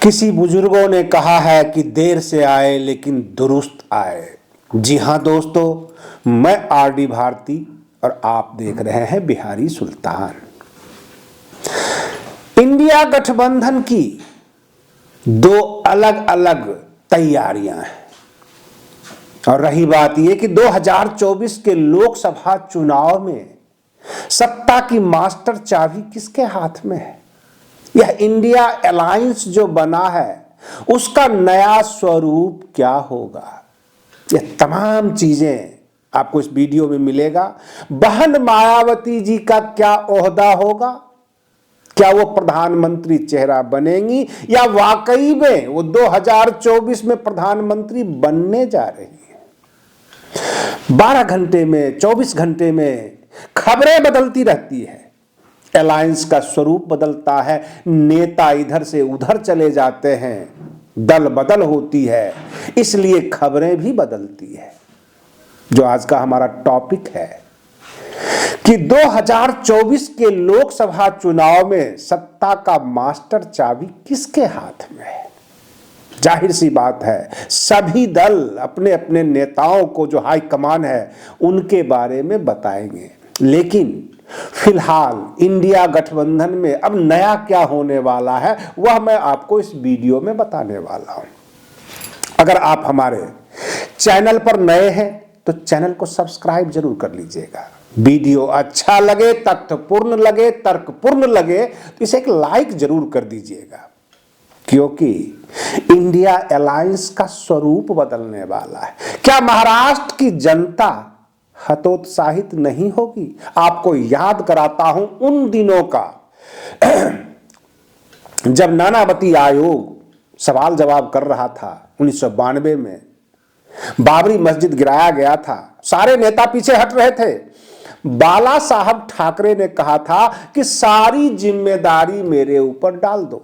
किसी बुजुर्गों ने कहा है कि देर से आए लेकिन दुरुस्त आए। जी हाँ दोस्तों, मैं आरडी भारती और आप देख रहे हैं बिहारी सुल्तान। इंडिया गठबंधन की दो अलग अलग तैयारियां हैं और रही बात यह कि 2024 के लोकसभा चुनाव में सत्ता की मास्टर चाबी किसके हाथ में है। यह इंडिया अलायंस जो बना है उसका नया स्वरूप क्या होगा, यह तमाम चीजें आपको इस वीडियो में मिलेगा। बहन मायावती जी का क्या ओहदा होगा, क्या वो प्रधानमंत्री चेहरा बनेंगी या वाकई में वो 2024 में प्रधानमंत्री बनने जा रही है। 12 घंटे में 24 घंटे में खबरें बदलती रहती है, अलायंस का स्वरूप बदलता है, नेता इधर से उधर चले जाते हैं, दल बदल होती है, इसलिए खबरें भी बदलती है। जो आज का हमारा टॉपिक है कि 2024 के लोकसभा चुनाव में सत्ता का मास्टर चाबी किसके हाथ में है। जाहिर सी बात है, सभी दल अपने अपने नेताओं को, जो हाई कमान है, उनके बारे में बताएंगे, लेकिन फिलहाल इंडिया गठबंधन में अब नया क्या होने वाला है वह मैं आपको इस वीडियो में बताने वाला हूं। अगर आप हमारे चैनल पर नए हैं तो चैनल को सब्सक्राइब जरूर कर लीजिएगा। वीडियो अच्छा लगे, तथ्यपूर्ण लगे, तर्कपूर्ण लगे तो इसे एक लाइक जरूर कर दीजिएगा, क्योंकि इंडिया अलायंस का स्वरूप बदलने वाला है। क्या महाराष्ट्र की जनता हतोत्साहित नहीं होगी? आपको याद कराता हूं उन दिनों का जब नानावती आयोग सवाल जवाब कर रहा था। 1992 में बाबरी मस्जिद गिराया गया था, सारे नेता पीछे हट रहे थे। बाला साहब ठाकरे ने कहा था कि सारी जिम्मेदारी मेरे ऊपर डाल दो,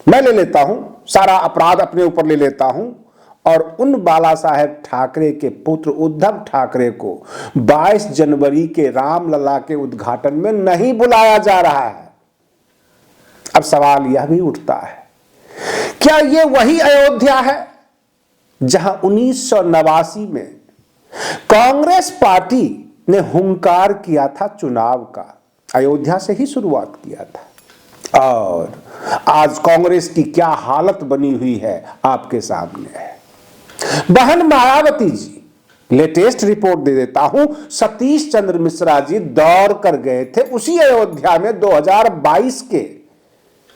मैं ले लेता हूं, सारा अपराध अपने ऊपर ले लेता हूं। और उन बाला साहेब ठाकरे के पुत्र उद्धव ठाकरे को 22 जनवरी के रामलला के उद्घाटन में नहीं बुलाया जा रहा है। अब सवाल यह भी उठता है, क्या यह वही अयोध्या है जहां 1989 में कांग्रेस पार्टी ने हुंकार किया था चुनाव का? अयोध्या से ही शुरुआत किया था और आज कांग्रेस की क्या हालत बनी हुई है आपके सामने है। बहन मायावती जी, लेटेस्ट रिपोर्ट दे देता हूं, सतीश चंद्र मिश्रा जी दौड़ कर गए थे उसी अयोध्या में 2022 के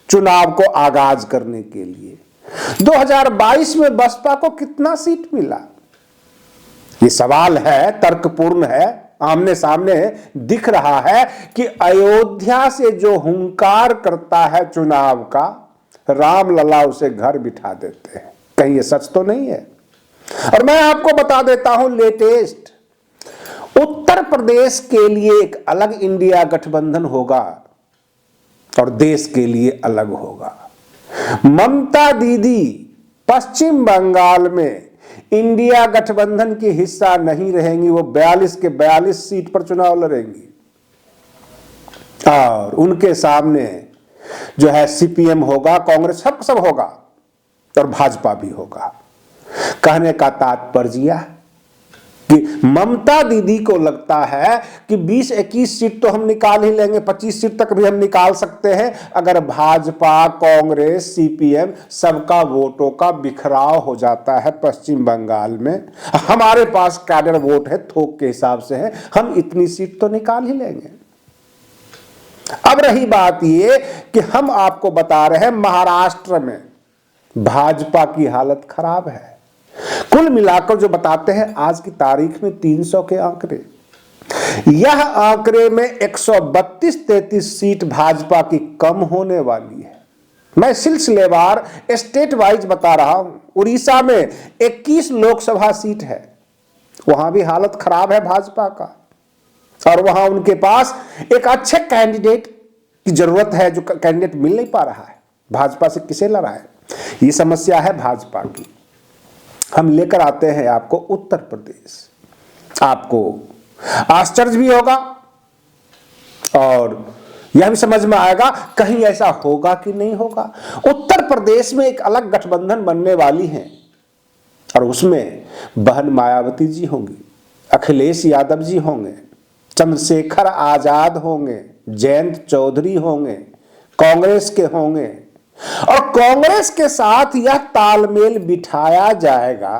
चुनाव को आगाज करने के लिए। 2022 में बसपा को कितना सीट मिला? ये सवाल है, तर्कपूर्ण है, आमने सामने दिख रहा है कि अयोध्या से जो हुंकार करता है चुनाव का, रामलला उसे घर बिठा देते हैं। कहीं ये सच तो नहीं है? और मैं आपको बता देता हूं लेटेस्ट, उत्तर प्रदेश के लिए एक अलग इंडिया गठबंधन होगा और देश के लिए अलग होगा। ममता दीदी पश्चिम बंगाल में इंडिया गठबंधन की हिस्सा नहीं रहेंगी, वो 42 के 42 सीट पर चुनाव लड़ेंगी और उनके सामने जो है सीपीएम होगा, कांग्रेस सब होगा और भाजपा भी होगा। कहने का तात्पर्य कि ममता दीदी को लगता है कि 20-21 सीट तो हम निकाल ही लेंगे, 25 सीट तक भी हम निकाल सकते हैं अगर भाजपा, कांग्रेस, सीपीएम सबका वोटों का बिखराव हो जाता है पश्चिम बंगाल में। हमारे पास कैडर वोट है, थोक के हिसाब से है, हम इतनी सीट तो निकाल ही लेंगे। अब रही बात ये कि हम आपको बता रहे हैं महाराष्ट्र में भाजपा की हालत खराब है। कुल मिलाकर जो बताते हैं आज की तारीख में 300 के आंकड़े, यह आंकड़े में 132-33 सीट भाजपा की कम होने वाली है। मैं सिलसिलेवार स्टेट वाइज बता रहा हूं। उड़ीसा में 21 लोकसभा सीट है, वहां भी हालत खराब है भाजपा का और वहां उनके पास एक अच्छे कैंडिडेट की जरूरत है, जो कैंडिडेट मिल नहीं पा रहा है। भाजपा से किसे लड़ाए, ये समस्या है भाजपा की। हम लेकर आते हैं आपको उत्तर प्रदेश। आपको आश्चर्य भी होगा और यह भी समझ में आएगा कहीं ऐसा होगा कि नहीं होगा। उत्तर प्रदेश में एक अलग गठबंधन बनने वाली है और उसमें बहन मायावती जी होंगी, अखिलेश यादव जी होंगे, चंद्रशेखर आजाद होंगे, जयंत चौधरी होंगे, कांग्रेस के होंगे और कांग्रेस के साथ यह तालमेल बिठाया जाएगा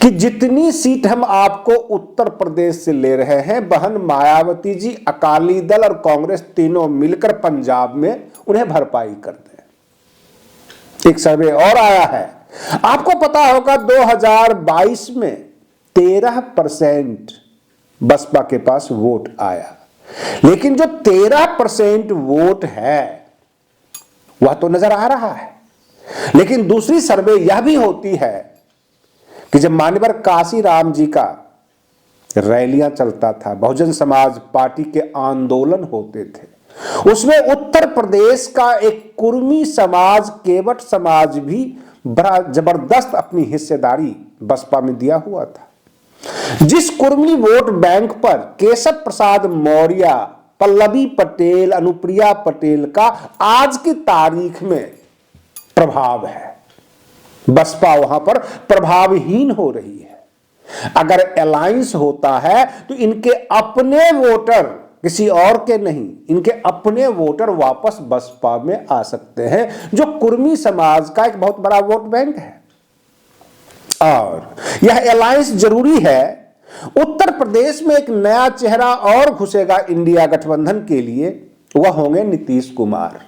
कि जितनी सीट हम आपको उत्तर प्रदेश से ले रहे हैं, बहन मायावती जी अकाली दल और कांग्रेस तीनों मिलकर पंजाब में उन्हें भरपाई कर दें। एक सर्वे और आया है, आपको पता होगा 2022 में 13% बसपा के पास वोट आया, लेकिन जो 13% वोट है वह तो नजर आ रहा है। लेकिन दूसरी सर्वे यह भी होती है कि जब मान्यवर काशीराम जी का रैलियां चलता था, बहुजन समाज पार्टी के आंदोलन होते थे, उसमें उत्तर प्रदेश का एक कुर्मी समाज, केवट समाज भी बड़ा जबरदस्त अपनी हिस्सेदारी बसपा में दिया हुआ था। जिस कुर्मी वोट बैंक पर केशव प्रसाद मौर्य, पल्लवी पटेल, अनुप्रिया पटेल का आज की तारीख में प्रभाव है, बसपा वहां पर प्रभावहीन हो रही है। अगर अलायंस होता है तो इनके अपने वोटर, किसी और के नहीं, इनके अपने वोटर वापस बसपा में आ सकते हैं, जो कुर्मी समाज का एक बहुत बड़ा वोट बैंक है। और यह अलायंस जरूरी है। उत्तर प्रदेश में एक नया चेहरा और घुसेगा इंडिया गठबंधन के लिए, वह होंगे नीतीश कुमार।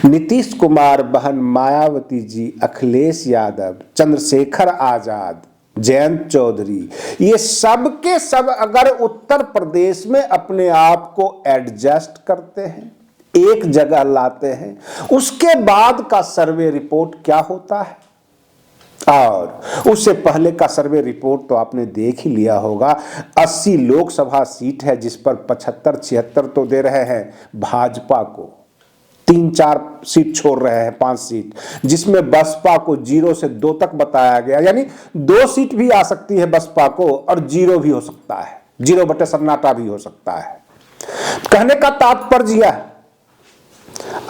नीतीश कुमार, बहन मायावती जी, अखिलेश यादव, चंद्रशेखर आजाद, जयंत चौधरी, ये सब के सब अगर उत्तर प्रदेश में अपने आप को एडजस्ट करते हैं, एक जगह लाते हैं, उसके बाद का सर्वे रिपोर्ट क्या होता है, और उससे पहले का सर्वे रिपोर्ट तो आपने देख ही लिया होगा। 80 लोकसभा सीट है जिस पर 75-76 तो दे रहे हैं भाजपा को, 3-4 सीट छोड़ रहे हैं, 5 सीट, जिसमें बसपा को 0 से 2 तक बताया गया, यानी 2 सीट भी आ सकती है बसपा को और 0 भी हो सकता है, 0 बटे सन्नाटा भी हो सकता है। कहने का तात्पर्य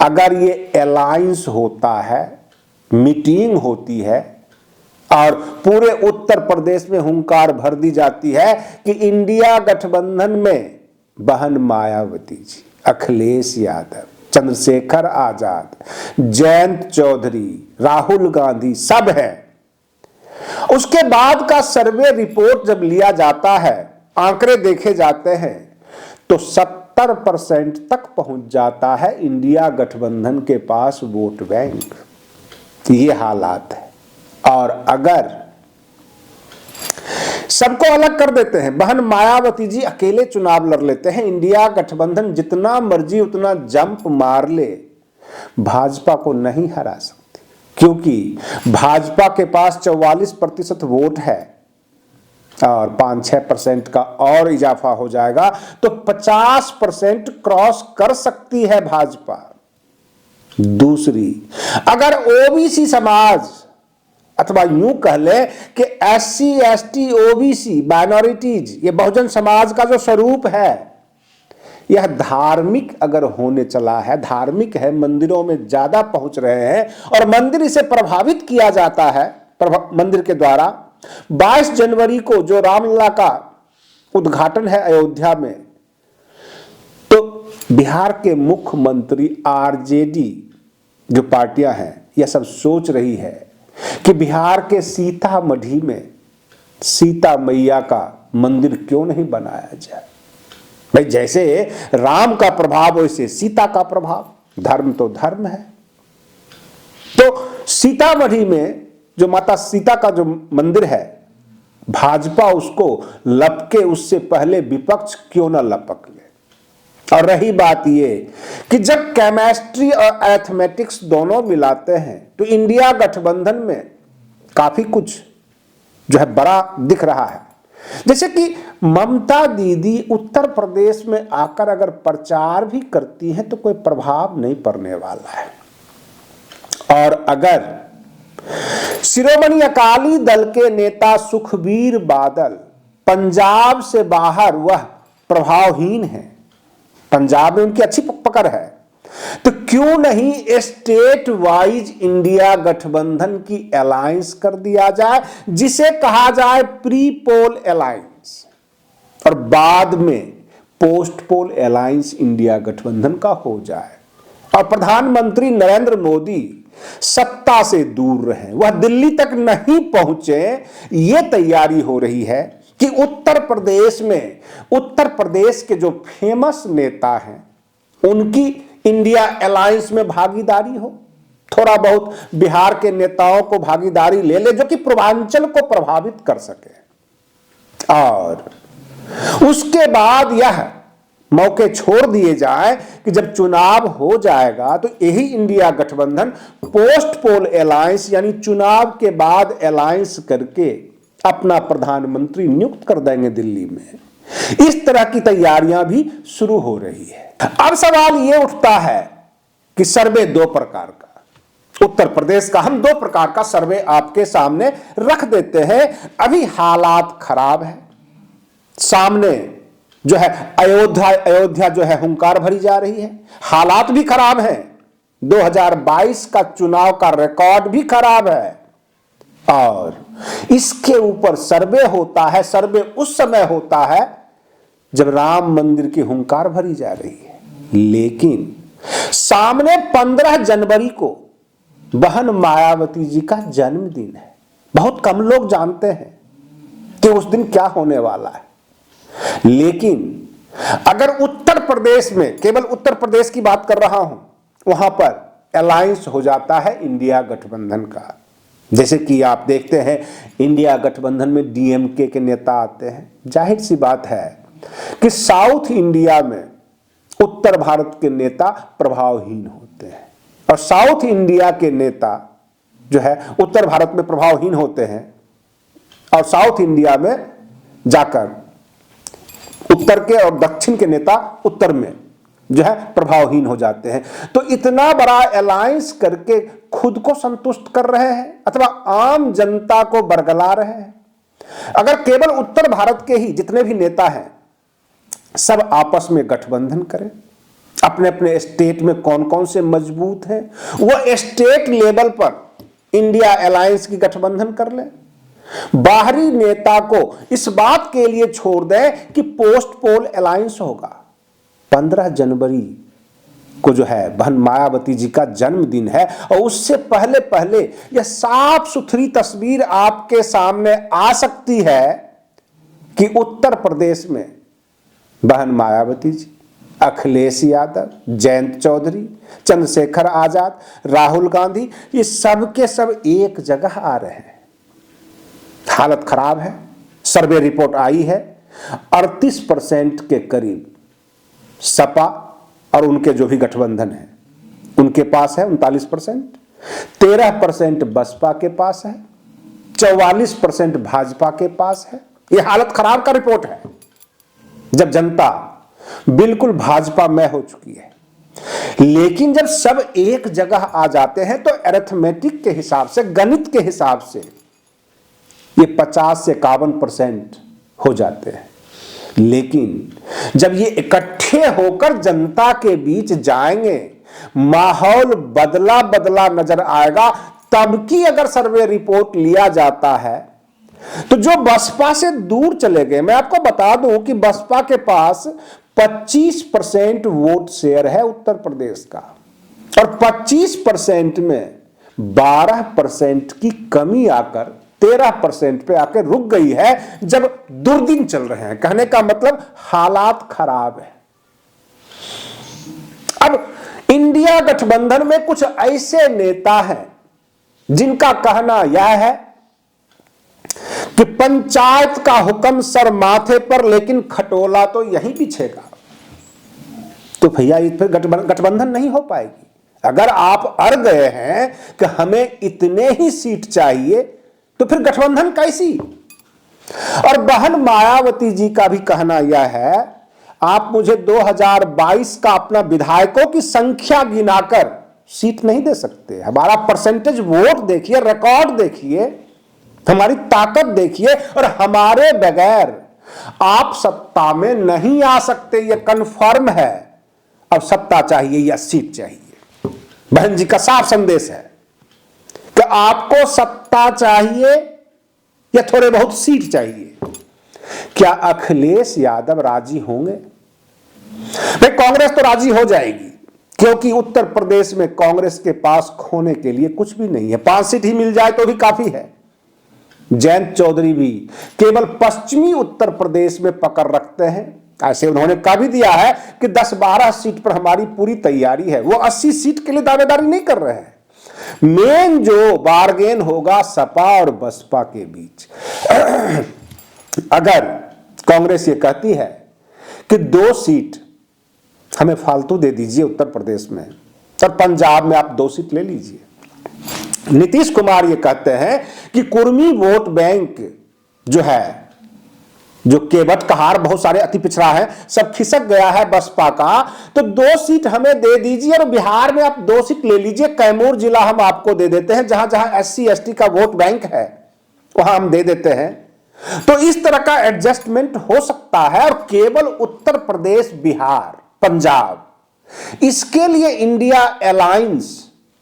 अगर ये अलायंस होता है, मीटिंग होती है और पूरे उत्तर प्रदेश में हुंकार भर दी जाती है कि इंडिया गठबंधन में बहन मायावती जी, अखिलेश यादव, चंद्रशेखर आजाद, जयंत चौधरी, राहुल गांधी सब है, उसके बाद का सर्वे रिपोर्ट जब लिया जाता है, आंकड़े देखे जाते हैं, तो 70% तक पहुंच जाता है इंडिया गठबंधन के पास वोट बैंक। ये हालात है। और अगर सबको अलग कर देते हैं, बहन मायावती जी अकेले चुनाव लड़ लेते हैं, इंडिया गठबंधन जितना मर्जी उतना जंप मार ले, भाजपा को नहीं हरा सकती, क्योंकि भाजपा के पास 44% वोट है और 5-6% का और इजाफा हो जाएगा तो 50% क्रॉस कर सकती है भाजपा। दूसरी, अगर ओबीसी समाज अथवा यूं कह ले कि SC ST OBC माइनॉरिटीज, ये बहुजन समाज का जो स्वरूप है, यह धार्मिक अगर होने चला है, धार्मिक है, मंदिरों में ज्यादा पहुंच रहे हैं और मंदिर इसे प्रभावित किया जाता है मंदिर के द्वारा। 22 जनवरी को जो रामलला का उद्घाटन है अयोध्या में, तो बिहार के मुख्यमंत्री RJD जो पार्टियां हैं, यह सब सोच रही है कि बिहार के सीतामढ़ी में सीता मैया का मंदिर क्यों नहीं बनाया जाए। भाई, जैसे राम का प्रभाव वैसे सीता का प्रभाव, धर्म तो धर्म है। तो सीतामढ़ी में जो माता सीता का जो मंदिर है, भाजपा उसको लपके, उससे पहले विपक्ष क्यों ना लपक ले। और रही बात ये कि जब केमिस्ट्री और एथमेटिक्स दोनों मिलाते हैं तो इंडिया गठबंधन में काफी कुछ जो है बड़ा दिख रहा है। जैसे कि ममता दीदी उत्तर प्रदेश में आकर अगर प्रचार भी करती हैं तो कोई प्रभाव नहीं पड़ने वाला है। और अगर शिरोमणि अकाली दल के नेता सुखबीर बादल पंजाब से बाहर वह प्रभावहीन है, पंजाब में उनकी अच्छी पकड़ है, तो क्यों नहीं स्टेट वाइज इंडिया गठबंधन की अलायंस कर दिया जाए, जिसे कहा जाए प्री पोल अलायंस, और बाद में पोस्ट पोल अलायंस इंडिया गठबंधन का हो जाए, और प्रधानमंत्री नरेंद्र मोदी सत्ता से दूर रहे, वह दिल्ली तक नहीं पहुंचे। यह तैयारी हो रही है कि उत्तर प्रदेश में, उत्तर प्रदेश के जो फेमस नेता हैं उनकी इंडिया अलायंस में भागीदारी हो, थोड़ा बहुत बिहार के नेताओं को भागीदारी ले ले जो कि पूर्वांचल को प्रभावित कर सके, और उसके बाद यह मौके छोड़ दिए जाए कि जब चुनाव हो जाएगा तो यही इंडिया गठबंधन पोस्ट पोल अलायंस यानी चुनाव के बाद अलायंस करके अपना प्रधानमंत्री नियुक्त कर देंगे दिल्ली में। इस तरह की तैयारियां भी शुरू हो रही है। अब सवाल यह उठता है कि सर्वे दो प्रकार का, उत्तर प्रदेश का हम दो प्रकार का सर्वे आपके सामने रख देते हैं। अभी हालात खराब है, सामने जो है अयोध्या जो है हुंकार भरी जा रही है, हालात भी खराब हैं, 2022 का चुनाव का रिकॉर्ड भी खराब है, और इसके ऊपर सर्वे होता है। सर्वे उस समय होता है जब राम मंदिर की हुंकार भरी जा रही है, लेकिन सामने 15 जनवरी को बहन मायावती जी का जन्मदिन है। बहुत कम लोग जानते हैं कि उस दिन क्या होने वाला है, लेकिन अगर उत्तर प्रदेश में, केवल उत्तर प्रदेश की बात कर रहा हूं, वहां पर अलायंस हो जाता है इंडिया गठबंधन का। जैसे कि आप देखते हैं इंडिया गठबंधन में डीएमके के नेता आते हैं, जाहिर सी बात है कि साउथ इंडिया में उत्तर भारत के नेता प्रभावहीन होते हैं, और साउथ इंडिया के नेता जो है उत्तर भारत में प्रभावहीन होते हैं, और साउथ इंडिया में जाकर उत्तर के और दक्षिण के नेता उत्तर में जो है प्रभावहीन हो जाते हैं। तो इतना बड़ा अलायंस करके खुद को संतुष्ट कर रहे हैं अथवा आम जनता को बरगला रहे हैं। अगर केवल उत्तर भारत के ही जितने भी नेता हैं सब आपस में गठबंधन करें, अपने अपने स्टेट में कौन कौन से मजबूत हैं वो स्टेट लेवल पर इंडिया अलायंस की गठबंधन कर लें, बाहरी नेता को इस बात के लिए छोड़ दें कि पोस्ट पोल अलायंस होगा। 15 जनवरी को जो है बहन मायावती जी का जन्मदिन है, और उससे पहले पहले यह साफ सुथरी तस्वीर आपके सामने आ सकती है कि उत्तर प्रदेश में बहन मायावती जी, अखिलेश यादव, जयंत चौधरी, चंद्रशेखर आजाद, राहुल गांधी, ये सब के सब एक जगह आ रहे हैं। हालत खराब है। सर्वे रिपोर्ट आई है 38% के करीब सपा और उनके जो भी गठबंधन है उनके पास है 39%, 13% बसपा के पास है, 44% भाजपा के पास है। यह हालत खराब का रिपोर्ट है जब जनता बिल्कुल भाजपा में हो चुकी है। लेकिन जब सब एक जगह आ जाते हैं तो अरिथमेटिक के हिसाब से, गणित के हिसाब से ये 50 से 51% हो जाते हैं। लेकिन जब ये इकट्ठे होकर जनता के बीच जाएंगे, माहौल बदला बदला नजर आएगा। तब की अगर सर्वे रिपोर्ट लिया जाता है तो जो बसपा से दूर चले गए, मैं आपको बता दूं कि बसपा के पास 25% वोट शेयर है उत्तर प्रदेश का, और 25% में 12% की कमी आकर 13% पे आकर रुक गई है जब दुर्दिन चल रहे हैं। कहने का मतलब हालात खराब है। अब इंडिया गठबंधन में कुछ ऐसे नेता हैं जिनका कहना यह है कि पंचायत का हुक्म सर माथे पर, लेकिन खटोला तो यहीं पीछेगा। तो भैया ये फिर गठबंधन नहीं हो पाएगी। अगर आप अड़ गए हैं कि हमें इतने ही सीट चाहिए तो फिर गठबंधन कैसी। और बहन मायावती जी का भी कहना यह है, आप मुझे 2022 का अपना विधायकों की संख्या गिनाकर सीट नहीं दे सकते। हमारा परसेंटेज वोट देखिए, रिकॉर्ड देखिए, हमारी ताकत देखिए, और हमारे बगैर आप सत्ता में नहीं आ सकते, यह कन्फर्म है। अब सत्ता चाहिए या सीट चाहिए। बहन जी का साफ संदेश है कि आपको सत्ता चाहिए या थोड़े बहुत सीट चाहिए। क्या अखिलेश यादव राजी होंगे? भाई कांग्रेस तो राजी हो जाएगी, क्योंकि उत्तर प्रदेश में कांग्रेस के पास खोने के लिए कुछ भी नहीं है। 5 सीट ही मिल जाए तो भी काफी है। जयंत चौधरी भी केवल पश्चिमी उत्तर प्रदेश में पकड़ रखते हैं। ऐसे उन्होंने कह भी दिया है कि 10-12 सीट पर हमारी पूरी तैयारी है। वो 80 सीट के लिए दावेदारी नहीं कर रहे हैं। मेन जो बार्गेन होगा सपा और बसपा के बीच। अगर कांग्रेस ये कहती है कि 2 सीट हमें फालतू दे दीजिए उत्तर प्रदेश में, और पंजाब में आप 2 सीट ले लीजिए। नीतीश कुमार ये कहते हैं कि कुर्मी वोट बैंक जो है, जो केवट कहार बहुत सारे अति पिछड़ा है, सब खिसक गया है बसपा का, तो 2 सीट हमें दे दीजिए और बिहार में आप 2 सीट ले लीजिए। कैमूर जिला हम आपको दे देते हैं, जहां जहां SC ST का वोट बैंक है वहां हम दे देते हैं। तो इस तरह का एडजस्टमेंट हो सकता है। और केवल उत्तर प्रदेश, बिहार, पंजाब, इसके लिए इंडिया अलायंस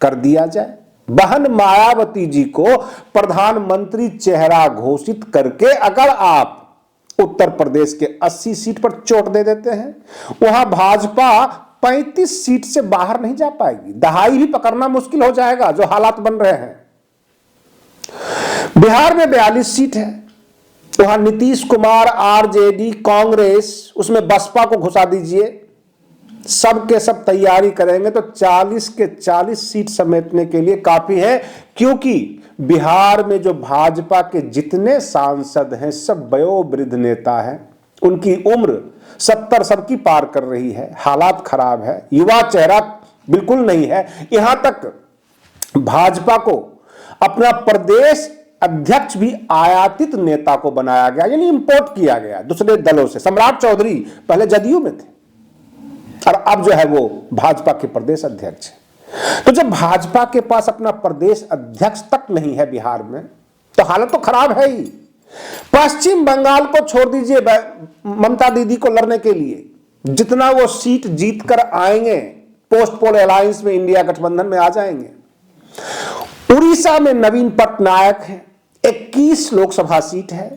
कर दिया जाए। बहन मायावती जी को प्रधानमंत्री चेहरा घोषित करके अगर आप उत्तर प्रदेश के 80 सीट पर चोट दे देते हैं, वहां भाजपा 35 सीट से बाहर नहीं जा पाएगी। दहाई भी पकड़ना मुश्किल हो जाएगा, जो हालात बन रहे हैं। बिहार में 42 सीट है, वहां नीतीश कुमार, RJD, कांग्रेस, उसमें बसपा को घुसा दीजिए, सब के सब तैयारी करेंगे तो 40 के 40 सीट समेटने के लिए काफी है। क्योंकि बिहार में जो भाजपा के जितने सांसद हैं सब वयोवृद्ध नेता हैं, उनकी उम्र 70 सबकी पार कर रही है, हालात खराब है, युवा चेहरा बिल्कुल नहीं है। यहां तक भाजपा को अपना प्रदेश अध्यक्ष भी आयातित नेता को बनाया गया, यानी इंपोर्ट किया गया दूसरे दलों से। सम्राट चौधरी पहले जदयू में थे और अब जो है वो भाजपा के प्रदेश अध्यक्ष है। तो जब भाजपा के पास अपना प्रदेश अध्यक्ष तक नहीं है बिहार में, तो हालत तो खराब है ही। पश्चिम बंगाल को छोड़ दीजिए, ममता दीदी को लड़ने के लिए जितना वो सीट जीत कर आएंगे, पोस्ट पोल अलायंस में इंडिया गठबंधन में आ जाएंगे। उड़ीसा में नवीन पटनायक है, 21 लोकसभा सीट है,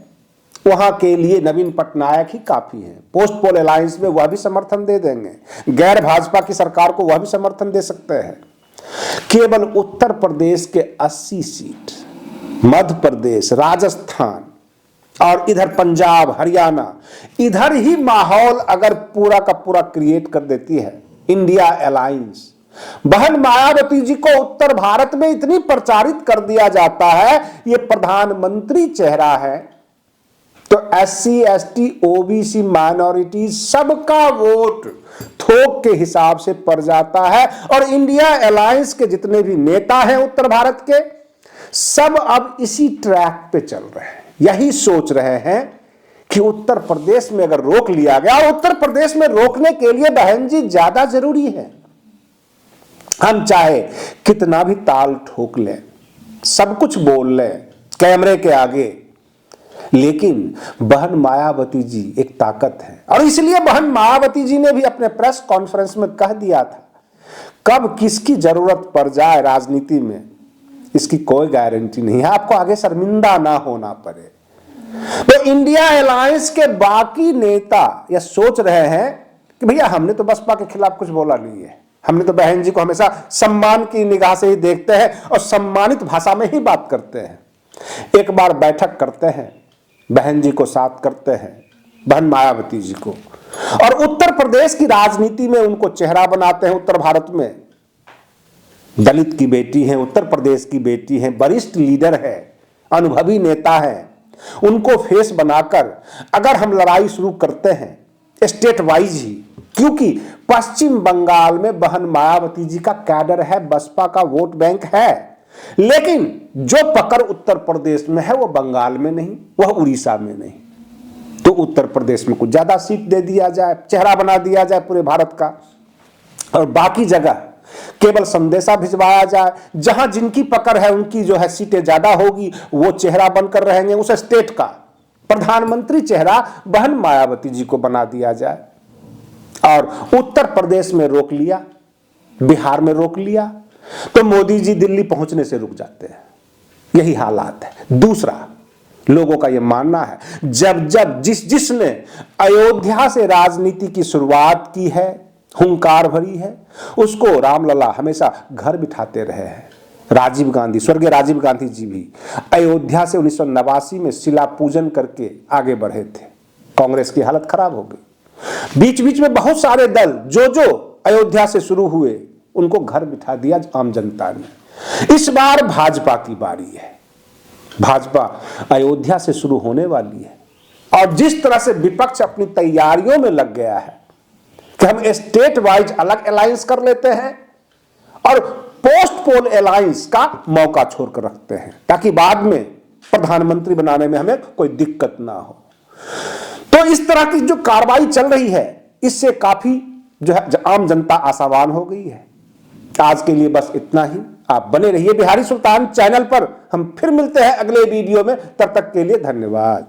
वहां के लिए नवीन पटनायक ही काफी है। पोस्ट पोल अलायंस में वह भी समर्थन दे देंगे, गैर भाजपा की सरकार को वह भी समर्थन दे सकते हैं। केवल उत्तर प्रदेश के 80 सीट, मध्य प्रदेश, राजस्थान और इधर पंजाब, हरियाणा, इधर ही माहौल अगर पूरा का पूरा क्रिएट कर देती है इंडिया अलायंस। बहन मायावती जी को उत्तर भारत में इतनी प्रचारित कर दिया जाता है, ये प्रधानमंत्री चेहरा है, तो SC ST OBC माइनॉरिटी सबका वोट थोक के हिसाब से पड़ जाता है। और इंडिया अलायंस के जितने भी नेता हैं उत्तर भारत के, सब अब इसी ट्रैक पे चल रहे हैं, यही सोच रहे हैं कि उत्तर प्रदेश में अगर रोक लिया गया, और उत्तर प्रदेश में रोकने के लिए बहन जी ज्यादा जरूरी है। हम चाहे कितना भी ताल ठोक लें, सब कुछ बोल लें कैमरे के आगे, लेकिन बहन मायावती जी एक ताकत है। और इसलिए बहन मायावती जी ने भी अपने प्रेस कॉन्फ्रेंस में कह दिया था, कब किसकी जरूरत पड़ जाए राजनीति में इसकी कोई गारंटी नहीं है, आपको आगे शर्मिंदा ना होना पड़े। तो इंडिया अलायंस के बाकी नेता यह सोच रहे हैं कि भैया हमने तो बसपा के खिलाफ कुछ बोला नहीं है, हमने तो बहन जी को हमेशा सम्मान की निगाह से ही देखते हैं और सम्मानित भाषा में ही बात करते हैं। एक बार बैठक करते हैं, बहन जी को साथ करते हैं, बहन मायावती जी को, और उत्तर प्रदेश की राजनीति में उनको चेहरा बनाते हैं। उत्तर भारत में दलित की बेटी है, उत्तर प्रदेश की बेटी है, वरिष्ठ लीडर है, अनुभवी नेता है, उनको फेस बनाकर अगर हम लड़ाई शुरू करते हैं स्टेट वाइज ही, क्योंकि पश्चिम बंगाल में बहन मायावती जी का कैडर है, बसपा का वोट बैंक है, लेकिन जो पकड़ उत्तर प्रदेश में है वो बंगाल में नहीं, वह उड़ीसा में नहीं। तो उत्तर प्रदेश में कुछ ज्यादा सीट दे दिया जाए, चेहरा बना दिया जाए पूरे भारत का, और बाकी जगह केवल संदेशा भिजवाया जाए, जहां जिनकी पकड़ है उनकी जो है सीटें ज्यादा होगी, वो चेहरा बनकर रहेंगे, उस स्टेट का प्रधानमंत्री चेहरा बहन मायावती जी को बना दिया जाए। और उत्तर प्रदेश में रोक लिया, बिहार में रोक लिया, तो मोदी जी दिल्ली पहुंचने से रुक जाते हैं। यही हालात है। दूसरा, लोगों का यह मानना है जब जिसने अयोध्या से राजनीति की शुरुआत की है, हुंकार भरी है, उसको रामलला हमेशा घर बिठाते रहे हैं। राजीव गांधी, स्वर्गीय राजीव गांधी जी भी अयोध्या से 1989 में शिला पूजन करके आगे बढ़े थे। कांग्रेस की हालत खराब हो गई। बीच बीच में बहुत सारे दल जो अयोध्या से शुरू हुए, उनको घर बिठा दिया आम जनता ने। इस बार भाजपा की बारी है। भाजपा अयोध्या से शुरू होने वाली है, और जिस तरह से विपक्ष अपनी तैयारियों में लग गया है कि हम स्टेट वाइज अलग अलायंस कर लेते हैं और पोस्ट पोल अलायंस का मौका छोड़कर रखते हैं, ताकि बाद में प्रधानमंत्री बनाने में हमें कोई दिक्कत ना हो। तो इस तरह की जो कार्रवाई चल रही है, इससे काफी जो है आम जनता आशावान हो गई है। आज के लिए बस इतना ही। आप बने रहिए बिहारी सुल्तान चैनल पर। हम फिर मिलते हैं अगले वीडियो में। तब तक के लिए धन्यवाद।